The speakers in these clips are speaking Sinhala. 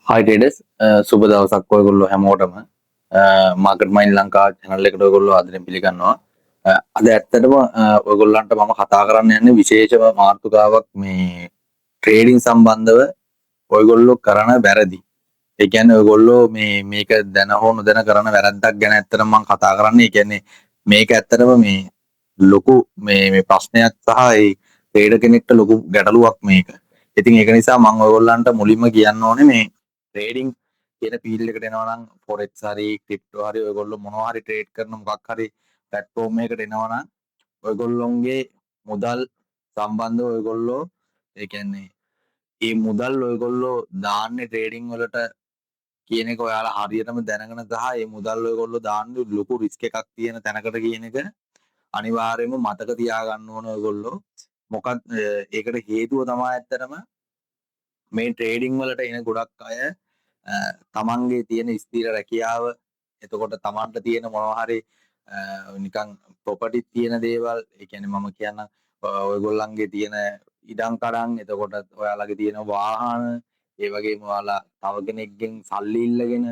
හයි ටේඩස් සුබ දවසක් ඔයගොල්ලෝ හැමෝටම මාකට් මයින් ලංකා channel එකට ඔයගොල්ලෝ ආදරෙන් පිළිගන්නවා. අද ඇත්තටම ඔයගොල්ලන්ට මම කතා කරන්න යන්නේ විශේෂම මාතෘකාවක් මේ ට්‍රේඩින් සම්බන්ධව ඔයගොල්ලෝ කරන වැරදි. ඒ කියන්නේ ඔයගොල්ලෝ මේක දැන හෝ නොදැන කරන වැරද්දක් ගැන ඇත්තටම මම කතා කරන්නේ. ඒ කියන්නේ මේක ඇත්තටම මේ ලොකු මේ ප්‍රශ්නයක් සහ ඒ ට්‍රේඩර් කෙනෙක්ට ලොකු ගැටලුවක් මේක. ඉතින් ඒක නිසා මම ඔයගොල්ලන්ට මුලින්ම කියන්න ඕනේ මේ ට්‍රේඩින් කියන ෆීල්ඩ් එකට එනවා නම් ෆොරෙක්ස් හරි ක්‍රිප්ටෝ හරි ඔයගොල්ලෝ මොනවා හරි ට්‍රේඩ් කරන මොකක් හරි ප්ලැට්ෆෝම් එකකට එනවා නම් ඔයගොල්ලොන්ගේ මුදල් සම්බන්ධව ඔයගොල්ලෝ ඒ කියන්නේ මේ මුදල් ඔයගොල්ලෝ දාන්නේ ට්‍රේඩින් වලට කියන එක ඔයාලා හරියටම දැනගෙන සහ මේ මුදල් ඔයගොල්ලෝ දාන්නේ ලොකු රිස්ක් එකක් තියෙන තැනකට කියන එක අනිවාර්යයෙන්ම මතක තියාගන්න ඕන ඔයගොල්ලෝ. මොකද ඒකට හේතුව තමයි ඇත්තටම මේ ට්‍රේඩින් වලට එන ගොඩක් අය තමන්ගේ තියෙන ස්ථීර රැකියාව එතකොට තමන්ට තියෙන මොනවා හරි නිකන් ප්‍රොපර්ටි තියෙන දේවල් ඒ කියන්නේ මම කියන්න ඔයගොල්ලන්ගේ තියෙන ඉඩම් කඩම් එතකොට ඔයාලගේ තියෙන වාහන ඒ වගේම ඔයාලා තව කෙනෙක්ගෙන් සල්ලි ඉල්ලගෙන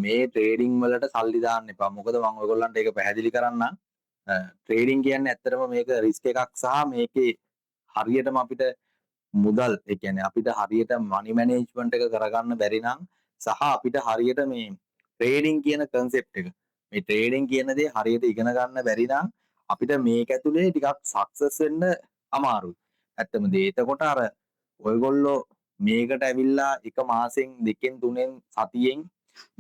මේ ට්‍රේඩින් වලට සල්ලි දාන්න එපා. මොකද මම ඔයගොල්ලන්ට ඒක පැහැදිලි කරන්නම්. ට්‍රේඩින් කියන්නේ ඇත්තටම මේක රිස්ක් එකක් සහ මේකේ හරියටම අපිට මුදල් ඒ කියන්නේ අපිට හරියට මනි මැනේජ්මන්ට් එක කරගන්න බැරි නම් සහ අපිට හරියට මේ ට්‍රේඩින් කියන කන්සෙප්ට් එක මේ ට්‍රේඩින් කියන දේ හරියට ඉගෙන ගන්න බැරි නම් අපිට මේක ඇතුලේ ටිකක් සක්සස් වෙන්න අමාරුයි. ඇත්තම දේ. එතකොට අර ඔයගොල්ලෝ මේකට ඇවිල්ලා එක මාසෙන් දෙකෙන් තුනෙන් සතියෙන්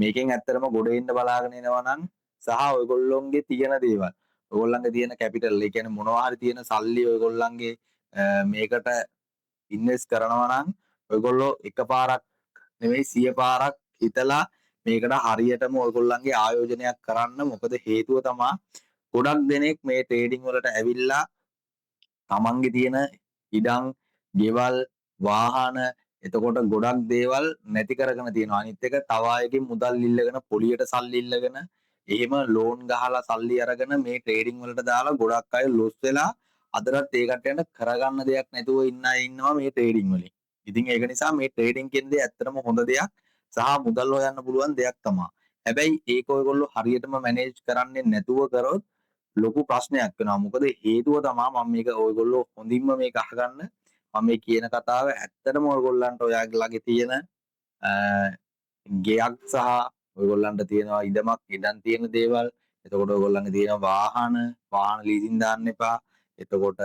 මේකෙන් ඇත්තටම ගොඩ එන්න බලාගෙන එනවා නම් සහ ඔයගොල්ලොන්ගේ තියෙන දේවල් ඔයගොල්ලන්ගේ තියෙන කැපිටල් ඒ කියන්නේ මොනවා හරි තියෙන සල්ලි ඔයගොල්ලන්ගේ මේකට ඉන්වෙස්ට් කරනවා නම් ඔයගොල්ලෝ එකපාරක් නෙවෙයි 100 පාරක් හිතලා මේකට හරියටම ඔයගොල්ලන්ගේ ආයෝජනයක් කරන්න. මොකද හේතුව තමයි ගොඩක් දෙනෙක් මේ ට්‍රේඩින් වලට ඇවිල්ලා තමන්ගේ තියෙන ඉඩම්, ගෙවල්, වාහන එතකොට ගොඩක් දේවල් නැති කරගෙන තියෙනවා. අනිත් එක තව අයගෙන් මුදල් ඉල්ලගෙන පොලියට සල්ලි ඉල්ලගෙන එහෙම ලෝන් ගහලා සල්ලි අරගෙන මේ ට්‍රේඩින් වලට දාලා ගොඩක් අය ලොස් වෙලා අදටත් ඒ කට්ටියන්ට කරගන්න දෙයක් නැතුව ඉන්න අය ඉන්නවා මේ ට්‍රේඩින් වලින්. ඉතින් ඒක නිසා මේ ට්‍රේඩින් කියන දේ ඇත්තටම හොඳ දෙයක් සහ මුදල් හොයන්න පුළුවන් දෙයක් තමයි. හැබැයි ඒක ඔයගොල්ලෝ හරියටම මැනේජ් කරන්නේ නැතුව කරොත් ලොකු ප්‍රශ්නයක් වෙනවා. මොකද හේතුව තමයි මම මේක ඔයගොල්ලෝ හොඳින්ම මේක අහගන්න. මම මේ කියන කතාව ඇත්තටම ඔයගොල්ලන්ට ඔයාලගේ තියෙන ගෙයක් සහ ඔයගොල්ලන්ට තියෙනවා ඉඩමක් ඉඩම් තියෙන දේවල්. එතකොට ඔයගොල්ලන්ගේ තියෙන වාහන ලීසින් දාන්න එපා. එතකොට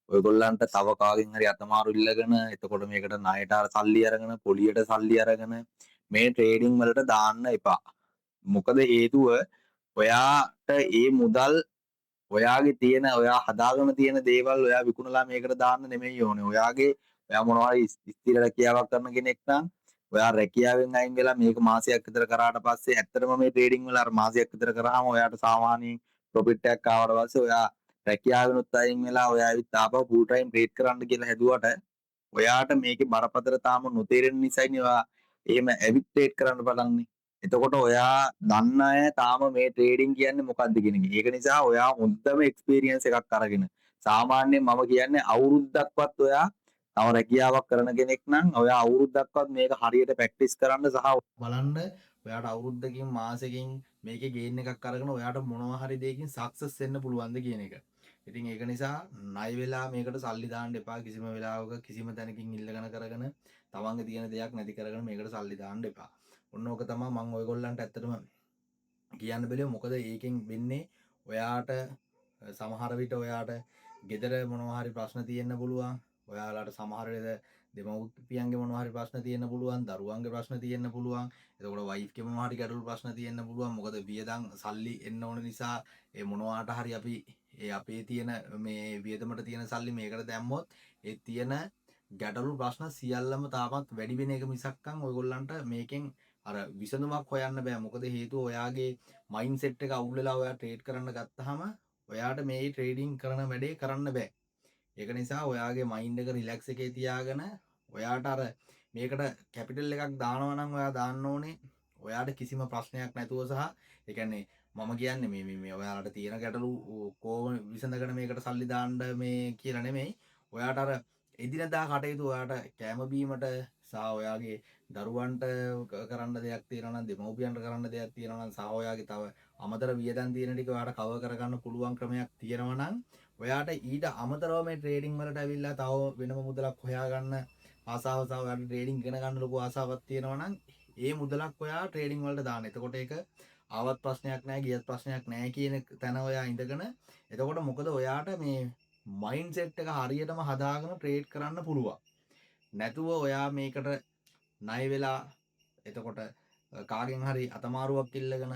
ඔයගොල්ලන්ට තව කාගෙන් හරි අතමාරු ඉල්ලගෙන එතකොට මේකට ණයට සල්ලි අරගෙන පොලියට සල්ලි අරගෙන මේ ට්‍රේඩින් වලට දාන්න එපා. මොකද හේතුව ඔයාට ඒ මුදල් ඔයාගේ තියෙන ඔයා හදාගෙන තියෙන දේවල් ඔයා විකුණලා මේකට දාන්න නෙමෙයි ඕනේ. ඔයා මොනවා හරි ස්ථිර රැකියාවක් කරන කෙනෙක් නම් ඔයා රැකියාවෙන් අයින් වෙලා මේක මාසයක් විතර කරාට පස්සේ ඇත්තටම මේ ට්‍රේඩින් වල අර මාසයක් විතර කරාම ඔයාට සාමාන්‍යයෙන් ප්‍රොෆිට් එකක් ආවට පස්සේ ඔයා රැකියාවෙනුත් අයින් වෙලා ඔයා ඇවිත් ආපහු ෆුල් ටයිම් ට්‍රේඩ් කරන්න කියලා හැදුවට ඔයාට මේකේ බරපතල තාම නොතේරෙන නිසානේ ඔයා එහෙම ඇවිත් ට්‍රේඩ් කරන්න බලන්නේ. එතකොට ඔයා දන්න අය තාම මේ ට්‍රේඩින් කියන්නේ මොකක්ද කියන එක. ඒක නිසා ඔයා හොඳම එක්ස්පීරියන්ස් එකක් අරගෙන සාමාන්‍යයෙන් මම කියන්නේ අවුරුද්දක්වත් ඔයා තව රැකියාවක් කරන කෙනෙක් නම් ඔයා අවුරුද්දක්වත් මේක හරියට ප්‍රැක්ටිස් කරන්න සහ බලන්න ඔයාට අවුරුද්දකින් මාසෙකින් මේකේ ගේන් එකක් අරගෙන ඔයාට මොනවා හරි දෙයකින් සක්සස් වෙන්න පුළුවන්ද කියන එක. ඉතින් ඒක නිසා ණය වෙලා මේකට සල්ලි දාන්න එපා. කිසිම වෙලාවක කිසිම තැනකින් ඉල්ලගෙන කරගෙන තමන්ගේ තියෙන දෙයක් නැති කරගෙන මේකට සල්ලි දාන්න එපා. ඔන්න ඕක තමයි මම ඔයගොල්ලන්ට ඇත්තටම කියන්න බැලුවේ. මොකද ඒකෙන් වෙන්නේ ඔයාට සමහර විට ඔයාට ගෙදර මොනවා හරි ප්‍රශ්න තියෙන්න පුළුවන්. ඔයාලට සමහර වෙලට දෙමව්පියන්ගේ මොනවා හරි ප්‍රශ්න තියෙන්න පුළුවන්. දරුවන්ගේ ප්‍රශ්න තියෙන්න පුළුවන්. එතකොට වයිෆ්ගේ මොනවා හරි ගැටලු ප්‍රශ්න තියෙන්න පුළුවන්. මොකද වියදම් සල්ලි එන්න ඕන නිසා ඒ මොනවාට හරි අපි ඒ අපේ තියෙන මේ වියදමට තියෙන සල්ලි මේකට දැම්මොත් ඒ තියෙන ගැටලු ප්‍රශ්න සියල්ලම තාමත් වැඩි වෙන එක මිසක්කන් ඔයගොල්ලන්ට මේකෙන් අර විසඳුමක් හොයන්න බෑ. මොකද හේතුව ඔයාගේ මයින්ඩ්සෙට් එක අවුල් වෙලා ඔයා ට්‍රේඩ් කරන්න ගත්තාම ඔයාට මේ ට්‍රේඩින් කරන වැඩේ කරන්න බෑ. ඒක නිසා ඔයාගේ මයින්ඩ් එක රිලැක්ස් එකේ තියාගෙන ඔයාට අර මේකට කැපිටල් එකක් දානවා නම් ඔයා දාන්න ඕනේ ඔයාට කිසිම ප්‍රශ්නයක් නැතුව සහ ඒ කියන්නේ මම කියන්නේ මේ ඔයාලට තියෙන ගැටලු කොහොම විසඳගෙන මේකට සල්ලි දාන්න මේ කියලා නෙමෙයි. ඔයාට අර එදිනදා කටයුතු ඔයාට කෑම බීමට සහ ඔයාගේ දරුවන්ට කරන්න දෙයක් තියෙනවා නම් දෙමව්පියන්ට කරන්න දෙයක් තියෙනවා නම් සහ ඔයාගේ තව අමතර වියදම් තියෙන ටික ඔයාට කවර් කරගන්න පුළුවන් ක්‍රමයක් තියෙනවා නම් ඔයාට ඊට අමතරව මේ ට්‍රේඩින් වලට ඇවිල්ලා තව වෙනම මුදලක් හොයාගන්න ආසාව සහ ඔයාට ට්‍රේඩින් ඉගෙන ගන්න ලොකු ආසාවක් තියෙනවා නම් ඒ මුදලක් ඔයා ට්‍රේඩින් වලට දාන්න. එතකොට ඒක ආවත් ප්‍රශ්නයක් නැහැ ගියත් ප්‍රශ්නයක් නැහැ කියන තැන ඔයා ඉඳගෙන එතකොට මොකද ඔයාට මේ මයින්ඩ් සෙට් එක හරියටම හදාගෙන ට්‍රේඩ් කරන්න පුළුවන්. නැතුව ඔයා මේකට ණය වෙලා එතකොට කාගෙන් හරි අතමාරුවක් ඉල්ලගෙන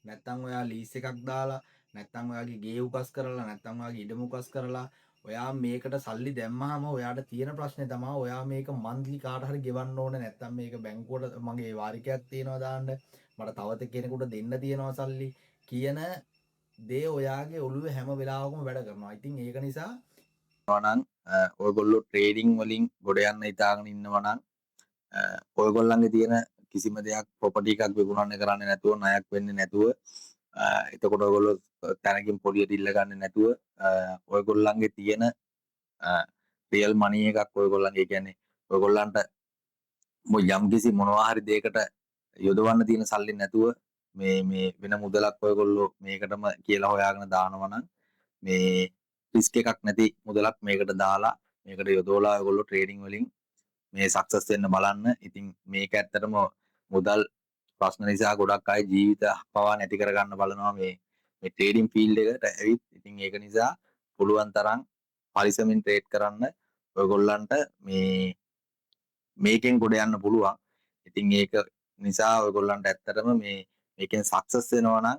නැත්තම් ඔයා ලීස් එකක් දාලා නැත්තම් ඔයාගේ ගේ උකස් කරලා නැත්තම් ඔයාගේ ඉඩම උකස් කරලා ඔයා මේකට සල්ලි දැම්මහම ඔයාට තියෙන ප්‍රශ්නේ තමයි ඔයා මේක මන්ත්ලි කාට හරි ගෙවන්න ඕනේ නැත්තම් මේක බැංකුවට මගේ වාරිකයක් තියනවා දාන්න මට තවත් කෙනෙකුට දෙන්න තියෙනවා සල්ලි කියන දේ ඔයාගේ ඔළුවේ හැම වෙලාවකම වැඩ කරනවා. ඉතින් ඒක නිසා නම් ඔයගොල්ලෝ ට්‍රේඩින් වලින් ගොඩ යන්න හිතාගෙන ඉන්නවා නම් ඔයගොල්ලන්ගේ තියෙන කිසිම දෙයක් ප්‍රොපර්ටි එකක් විකුණන්න කරන්නේ නැතුව ණයක් වෙන්නේ නැතුව එතකොට ඔයගොල්ලෝ තැනකින් පොලියට ඉල්ල ගන්න නැතුව ඔයගොල්ලන්ගේ තියෙන රියල් මනි එකක් ඔයගොල්ලන්ගේ කියන්නේ ඔයගොල්ලන්ට යම්කිසි මොනවා හරි දෙයකට යොදවන්න තියෙන සල්ලි නැතුව මේ වෙන මුදලක් ඔයගොල්ලෝ මේකටම කියලා හොයාගෙන දානවා නම් මේ රිස්ක් එකක් නැති මුදලක් මේකට දාලා මේකට යොදවලා ඔයගොල්ලෝ ට්‍රේඩින් වලින් මේ සක්සස් වෙන්න බලන්න. ඉතින් මේක ඇත්තටම මුදල් ප්‍රශ්න නිසා ගොඩක් අය ජීවිත පවා නැති කරගන්න බලනවා මේ ට්‍රේඩින් ෆීල්ඩ් එකට ඇවිත්. ඉතින් ඒක නිසා පුළුවන් තරම් පරිස්සමින් ට්‍රේඩ් කරන්න ඔයගොල්ලන්ට මේකෙන් ගොඩ යන්න පුළුවන්. ඉතින් ඒක නිසා ඔයගොල්ලන්ට ඇත්තටම මේකෙන් සක්සස් වෙනවා නම්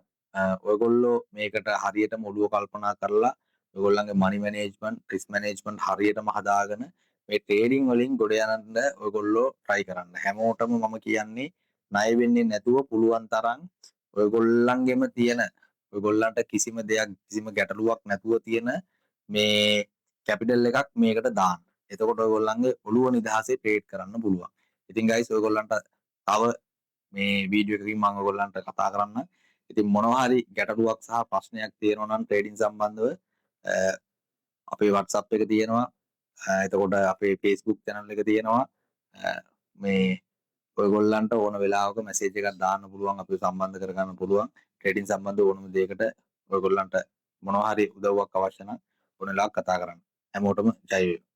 ඔයගොල්ලෝ මේකට හරියටම ඔළුව කල්පනා කරලා ඔයගොල්ලන්ගේ මනි මැනේජ්මන්ට් රිස්ක් මැනේජ්මන්ට් හරියටම හදාගෙන මේ ට්‍රේඩින් වලින් ගොඩ යන්න ඔයගොල්ලෝ try කරන්න. හැමෝටම මම කියන්නේ ණය වෙන්නේ නැතුව පුළුවන් තරම් ඔයගොල්ලන්ගෙම තියෙන ඔයගොල්ලන්ට කිසිම දෙයක් කිසිම ගැටලුවක් නැතුව තියෙන මේ කැපිටල් එකක් මේකට දාන්න. එතකොට ඔයගොල්ලන්ගේ ඔළුව නිදහසේ ට්‍රේඩ් කරන්න පුළුවන්. ඉතින් ගයිස් ඔයගොල්ලන්ට තව මේ වීඩියෝ එකකින් මම ඔයගොල්ලන්ට කතා කරන්න. ඉතින් මොනවා හරි ගැටලුවක් සහ ප්‍රශ්නයක් තියෙනවා නම් ට්‍රේඩින් සම්බන්ධව අපේ WhatsApp එක තියෙනවා. එතකොට අපේ Facebook channel එක තියෙනවා. මේ ඔයගොල්ලන්ට ඕන වෙලාවක මැසේජ් එකක් දාන්න පුළුවන් අපිව සම්බන්ධ කරගන්න පුළුවන්. ට්‍රේඩින් සම්බන්ධ ඕනම දෙයකට ඔයගොල්ලන්ට මොනවා හරි උදව්වක් අවශ්‍ය නම් ඕන වෙලාවක කතා කරන්න. හැමෝටම ජය වේවා.